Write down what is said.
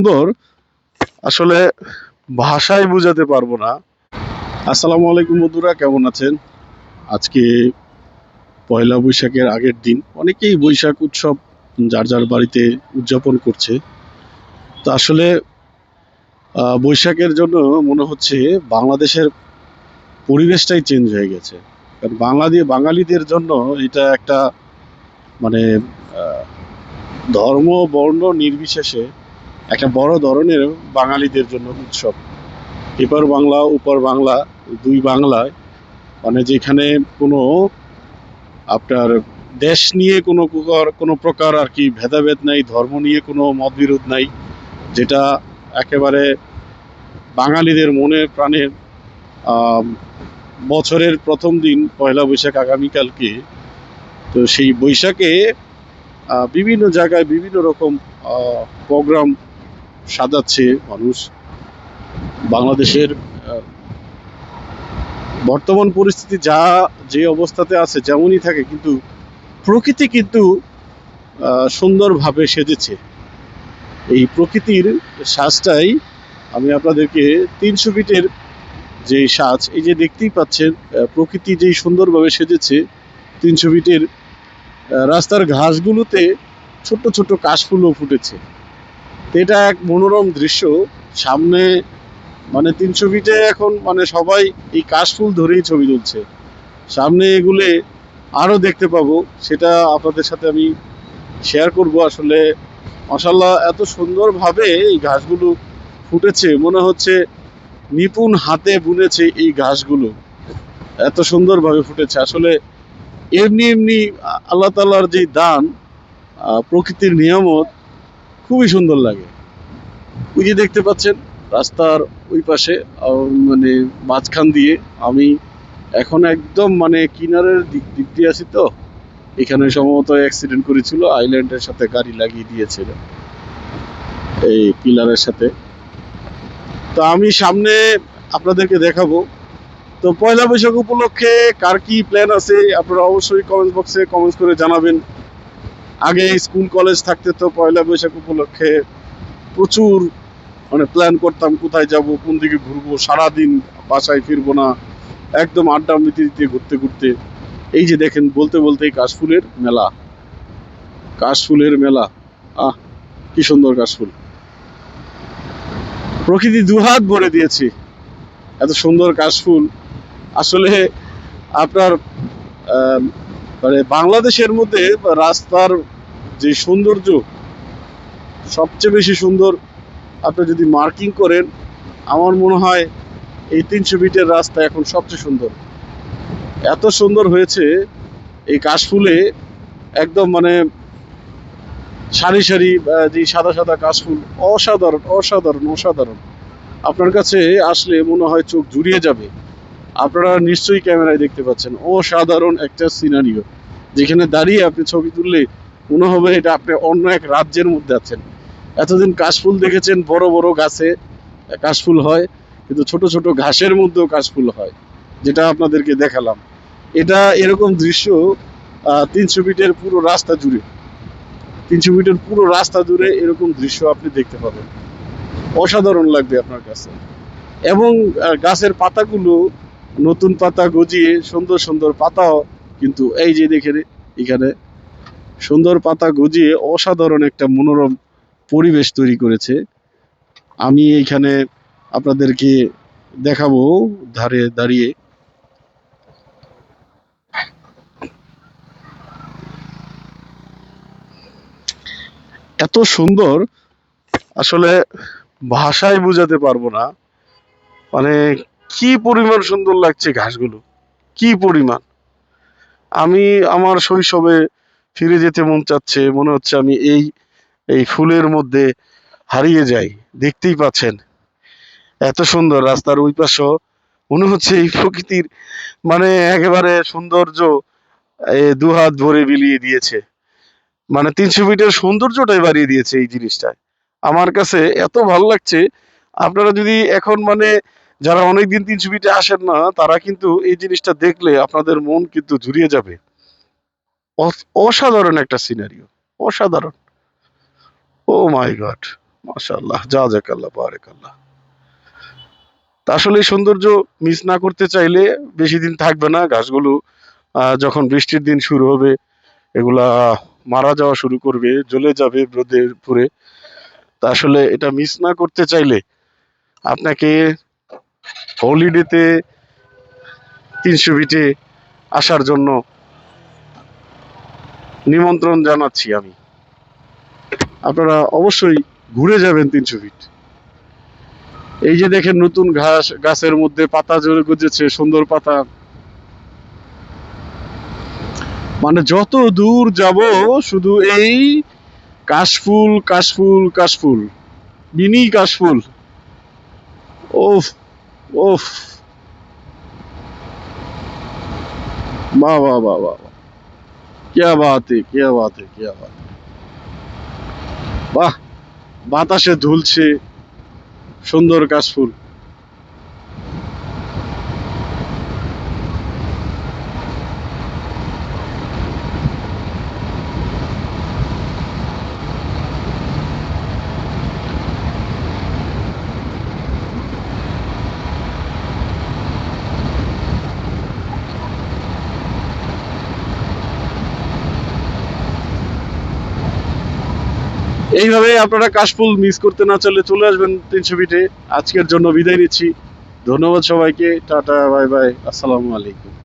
সুন্দর, আসলে ভাষায় বোঝাতে পারবো না। আসসালামু আলাইকুম বন্ধুরা, কেমন আছেন? আজকে পয়লা বৈশাখের আগের দিন। অনেকেই বৈশাখ উৎসব যার যার বাড়িতে উদযাপন করছে। তো আসলে বৈশাখের জন্য মনে হচ্ছে বাংলাদেশের পরিবেশটাই চেঞ্জ হয়ে গেছে। কারণ বাঙালিদের জন্য এটা একটা মানে আহ, ধর্ম বর্ণ নির্বিশেষে একটা বড় ধরনের বাঙালিদের জন্য উৎসব। এপার বাংলা ওপার বাংলা, দুই বাংলায় যেখানে কোনো আপনার দেশ নিয়ে কোনো প্রকার আর কি ভেদাভেদ নাই, ধর্ম নিয়ে কোনো মতবিরোধ নাই, যেটা একেবারে বাঙালিদের মনে প্রাণের। আহ, বছরের প্রথম দিন পয়লা বৈশাখ আগামীকালকে। তো সেই বৈশাখে বিভিন্ন জায়গায় বিভিন্ন রকম প্রোগ্রাম সাজাচ্ছে মানুষ। বাংলাদেশের বর্তমান পরিস্থিতি যে অবস্থাতে আছে যেমনই থাকে, কিন্তু প্রকৃতি কিন্তু সুন্দরভাবে সেজেছে। এই প্রকৃতির সাজটাই আমি আপনাদেরকে 300 ফিটের যে সাজ, এই যে দেখতেই পাচ্ছেন, প্রকৃতি যেই সুন্দরভাবে সেজেছে 300 ফিটের রাস্তার ঘাসগুলোতে ছোট্ট ছোট্ট কাশফুলও ফুটেছে। তো এটা এক মনোরম দৃশ্য। সামনে 300 ফিটে এখন সবাই এই কাশফুল ধরেই ছবি তুলছে। সামনে এগুলে আরো দেখতে পাবো, সেটা আপনাদের সাথে আমি শেয়ার করব। আসলে মাশাআল্লাহ, এত সুন্দরভাবে এই ঘাসগুলো ফুটেছে, মনে হচ্ছে নিপুণ হাতে বুনেছে এই ঘাসগুলো। এত সুন্দরভাবে ফুটেছে। আসলে এমনি এমনি আল্লাহ তাআলার যে দান, প্রকৃতির নিয়ামত, খুবই সুন্দর লাগে। ওই যে দেখতে পাচ্ছেন রাস্তার ওই পাশে, মাঝখান দিয়ে আমি এখন একদম কিনারের দিক দিয়ে আছি। তো এখানে সম্ভবত অ্যাক্সিডেন্ট করেছিল, আইল্যান্ডের সাথে গাড়ি লাগিয়ে দিয়েছিল এই পিলারের সাথে। তো আমি সামনে আপনাদেরকে দেখাবো। তো পয়লা বৈশাখ উপলক্ষে কার কি প্ল্যান আছে আপনারা অবশ্যই কমেন্ট বক্সে কমেন্টস করে জানাবেন। আগে স্কুল কলেজ থাকতে তো পয়লা বৈশাখ উপলক্ষে প্রচুর প্ল্যান করতাম, কোথায় যাব, কোন দিকে ঘুরবো, সারাদিন বাসায় ফিরবো না, একদম আড্ডা মিতি দিতে ঘুরতে ঘুরতে। এই যে দেখেন, বলতে বলতেই কাশফুলের মেলা, কাশফুলের মেলা। আহ, কি সুন্দর কাশফুল! প্রকৃতি দুহাত ভরে দিয়েছি, এত সুন্দর কাশফুল। আসলে আপনার বাংলাদেশের মধ্যে রাস্তার যে সৌন্দর্য, সবচেয়ে বেশি সুন্দর আপনি যদি মার্কিং করেন, আমার মনে হয় এই 300 ফিটের রাস্তা এখন সবচেয়ে সুন্দর। এত সুন্দর হয়েছে এই কাশফুলে, একদম সারি সারি যে সাদা সাদা কাশফুল, অসাধারণ অসাধারণ অসাধারণ। আপনার কাছে আসলে মনে হয় চোখ জুড়িয়ে যাবে। আপনারা নিশ্চয়ই ক্যামেরায় দেখতে পাচ্ছেন, অসাধারণ একটা সিনারিও, যেখানে দাঁড়িয়ে আপনি ছবি তুললে মনে হবে এটা আপনি অন্য এক রাজ্যের মধ্যে আছেন। এতদিন কাশফুল দেখেছেন বড় বড় গাছে কাশফুল হয়, কিন্তু ছোট ছোট ঘাসের মধ্যেও কাশফুল হয়, যেটা আপনাদেরকে দেখালাম। এটা এরকম দৃশ্য 300 ফিটের পুরো রাস্তা জুড়ে, 300 ফিটের পুরো রাস্তা জুড়ে এরকম দৃশ্য আপনি দেখতে পাবেন। অসাধারণ লাগবে আপনার কাছে। এবং গাছের পাতাগুলো নতুন পাতা গজিয়ে সুন্দর সুন্দর পাতাও, কিন্তু এই যে দেখেন এখানে সুন্দর পাতা গজিয়ে অসাধারণ একটা মনোরম পরিবেশ তৈরি করেছে। আমি এইখানে আপনাদেরকে দেখাবো ধারে দাঁড়িয়ে। এত সুন্দর, আসলে ভাষায় বোঝাতে পারবো না। মানে কি পরিমাণ সুন্দর লাগছে ঘাসগুলো, কি পরিমাণ! আমি আমার শৈশবে ফিরে যেতে মন চাচ্ছে, মনে হচ্ছে আমি এই এই ফুলের মধ্যে হারিয়ে যাই। দেখতেই পাচ্ছেন এত সুন্দর রাস্তার ওই পাশও, মনে হচ্ছে এই প্রকৃতির একেবারে সৌন্দর্য দুহাত ভরে বিলিয়ে দিয়েছে। 300 ফিটের সৌন্দর্যটাই বাড়িয়ে দিয়েছে এই জিনিসটায়। আমার কাছে এত ভালো লাগছে। আপনারা যদি এখন যারা অনেকদিন 300 ফিটে আসেন না, তারা কিন্তু এই জিনিসটা দেখলে আপনাদের মন কিন্তু জুড়িয়ে যাবে। অসাধারণ একটা সিনারিও, অসাধারণ। ও মাই গড! মাশাআল্লাহ, জাযাকাল্লাহ, বারাকাল্লাহ। তা আসলে এই সৌন্দর্য মিস না করতে চাইলে বেশি দিন থাকবে না ঘাসগুলো। যখন বৃষ্টির দিন শুরু হবে এগুলা মারা যাওয়া শুরু করবে, জ্বলে যাবে রোদে পুড়ে। তা আসলে এটা মিস না করতে চাইলে আপনাকে হলিডেতে ৩০০ ফিটে আসার জন্য নিমন্ত্রণ জানাচ্ছি আমি। আপনারা অবশ্যই ঘুরে যাবেন ৩০০ ফিট। এই যে দেখেন নতুন ঘাস, গাছের মধ্যে পাতা জড়ে গজেছে, সুন্দর পাতা। মানে যত দূর যাব শুধু এই কাশফুল, কাশফুল, কাশফুল, মিনি কাশফুল। ওফ, ওফ, বাহ বাহ বাহ বাহ, क्या बात है, क्या बात है, क्या बात है। বাহ, বাতাসে ঝুলছে সুন্দর কাশফুল। এইভাবে আপনারা কাশফুল মিস করতে না চাইলে চলে আসবেন ৩০০ ফিটে। আজকের জন্য বিদায় নিচ্ছি। ধন্যবাদ সবাইকে। টাটা, বাই বাই, আসসালামু আলাইকুম।